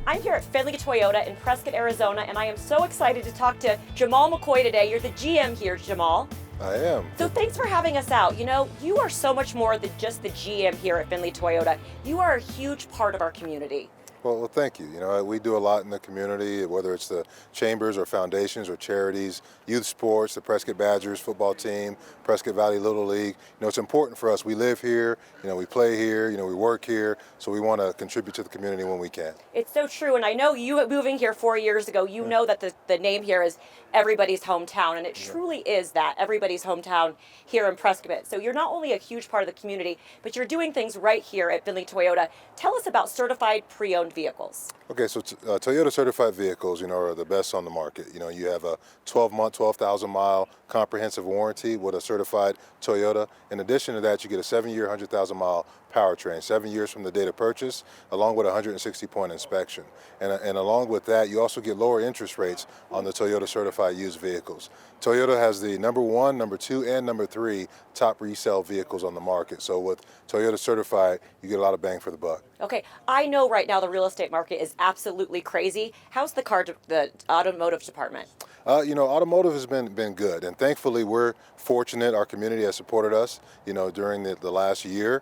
I'm here at Findlay Toyota in Prescott, Arizona, and I am so excited to talk to Jamal McCoy today. You're the GM here, Jamal. I am. So thanks for having us out. You know, you are so much more than just the GM here at Findlay Toyota. You are a huge part of our community. Well, thank you. You know, we do a lot in the community, whether it's the chambers or foundations or charities, youth sports, the Prescott Badgers football team, Prescott Valley Little League. You know, it's important for us. We live here, you know, we play here, you know, we work here, so we want to contribute to the community when we can. It's so true, and I know you moving here 4 years ago, you know that the name here is everybody's hometown, and it truly is that, everybody's hometown here in Prescott. So you're not only a huge part of the community, but you're doing things right here at Findlay Toyota. Tell us about certified pre-owned vehicles. Okay, so Toyota certified vehicles, you know, are the best on the market. You know, you have a 12-month, 12,000-mile comprehensive warranty with a certified Toyota. In addition to that, you get a 7-year, 100,000-mile powertrain, 7 years from the date of purchase, along with a 160-point inspection. And along with that, you also get lower interest rates on the Toyota certified used vehicles. Toyota has the number 1, number 2, and number 3 top resale vehicles on the market. So with Toyota certified, you get a lot of bang for the buck. Okay, I know right now the real estate market is absolutely crazy. How's the automotive department? You know, automotive has been good, and thankfully we're fortunate. Our community has supported us, you know, during the last year.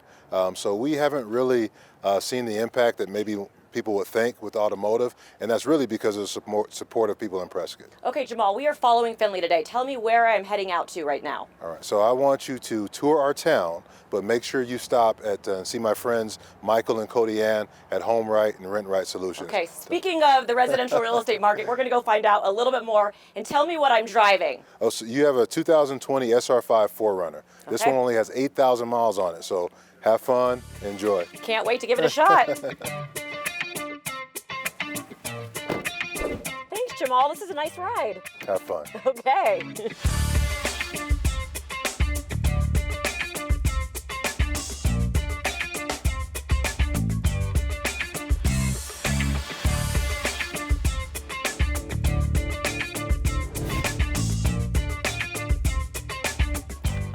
So we haven't really seen the impact that maybe people would think with automotive, and that's really because of the support of people in Prescott. Okay, Jamal, we are following Findlay today. Tell me where I'm heading out to right now. All right, so I want you to tour our town, but make sure you stop at see my friends Michael and Cody Ann at Home Right and Rent Right Solutions. Okay, speaking of the residential real estate market, we're going to go find out a little bit more, and tell me what I'm driving. Oh, so you have a 2020 SR5 4Runner. This one only has 8,000 miles on it, so have fun, enjoy. Can't wait to give it a shot. Thanks, Jamal. This is a nice ride. Have fun. Okay.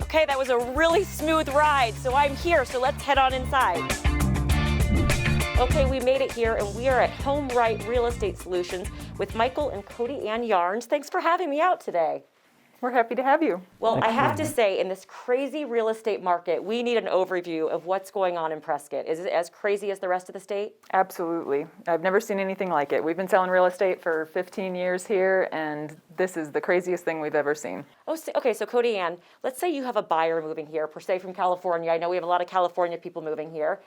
Okay, that was a really smooth ride, so I'm here, so let's head on inside. Okay, we made it here, and we are at Home Right Real Estate Solutions with Michael and Cody Ann Yarns. Thanks for having me out today. We're happy to have you. Well, I have to say, in this crazy real estate market, we need an overview of what's going on in Prescott. Is it as crazy as the rest of the state? Absolutely. I've never seen anything like it. We've been selling real estate for 15 years here, and this is the craziest thing we've ever seen. Oh, okay, so Cody Ann, let's say you have a buyer moving here, per se from California. I know we have a lot of California people moving here.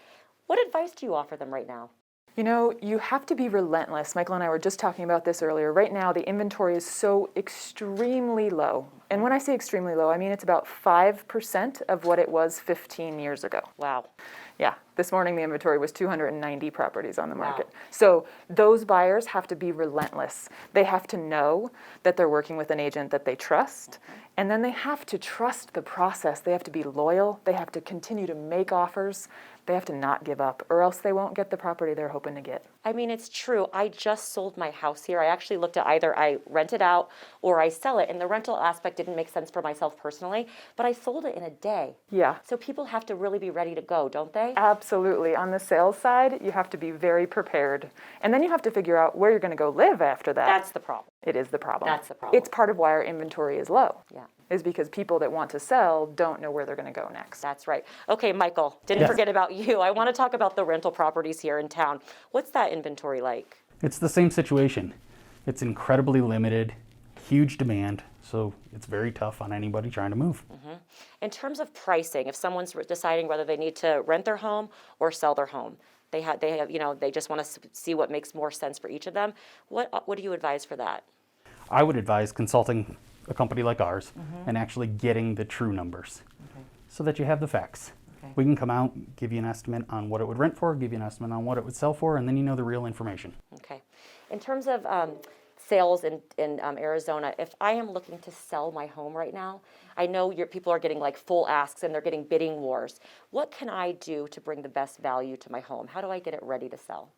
What advice do you offer them right now? You know, you have to be relentless. Michael and I were just talking about this earlier. Right now, the inventory is so extremely low. And when I say extremely low, I mean it's about 5% of what it was 15 years ago. Wow. Yeah, this morning the inventory was 290 properties on the market. Wow. So those buyers have to be relentless. They have to know that they're working with an agent that they trust, and then they have to trust the process. They have to be loyal. They have to continue to make offers. They have to not give up, or else they won't get the property they're hoping to get. I mean, it's true. I just sold my house here. I actually looked at either I rent it out or I sell it, and the rental aspect didn't make sense for myself personally, but I sold it in a day. Yeah. So people have to really be ready to go, don't they? Absolutely. On the sales side, you have to be very prepared. And then you have to figure out where you're going to go live after that. That's the problem. It is the problem. That's the problem. It's part of why our inventory is low. Yeah. Is because people that want to sell don't know where they're going to go next. That's right. Okay, Michael, didn't forget about you. I want to talk about the rental properties here in town. What's that inventory like? It's the same situation. It's incredibly limited, huge demand, so it's very tough on anybody trying to move. Mm-hmm. In terms of pricing, if someone's deciding whether they need to rent their home or sell their home, they have, you know, they just want to see what makes more sense for each of them. What do you advise for that? I would advise consulting a company like ours and actually getting the true numbers so that you have the facts. Okay. We can come out, give you an estimate on what it would rent for, give you an estimate on what it would sell for, and then you know the real information. Okay. In terms of sales in Arizona, if I am looking to sell my home right now, I know people are getting like full asks and they're getting bidding wars. What can I do to bring the best value to my home? How do I get it ready to sell?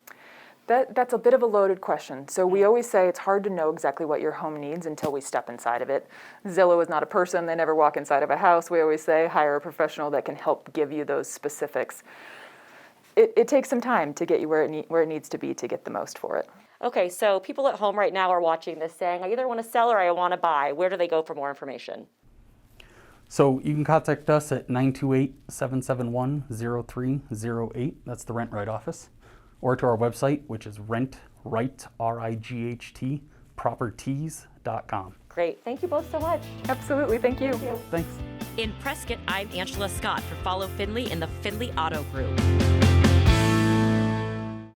That's a bit of a loaded question. So we always say it's hard to know exactly what your home needs until we step inside of it. Zillow is not a person. They never walk inside of a house. We always say hire a professional that can help give you those specifics. it takes some time to get you where it needs to be to get the most for it. Okay, so people at home right now are watching this saying, I either want to sell or I want to buy. Where do they go for more information? So you can contact us at 928-771-0308. That's the Rent Right office. Or to our website, which is rentright, R-I-G-H-T, properties.com. Great. Thank you both so much. Absolutely, thank you. Thanks. In Prescott, I'm Angela Scott for Follow Findlay in the Findlay Auto Group.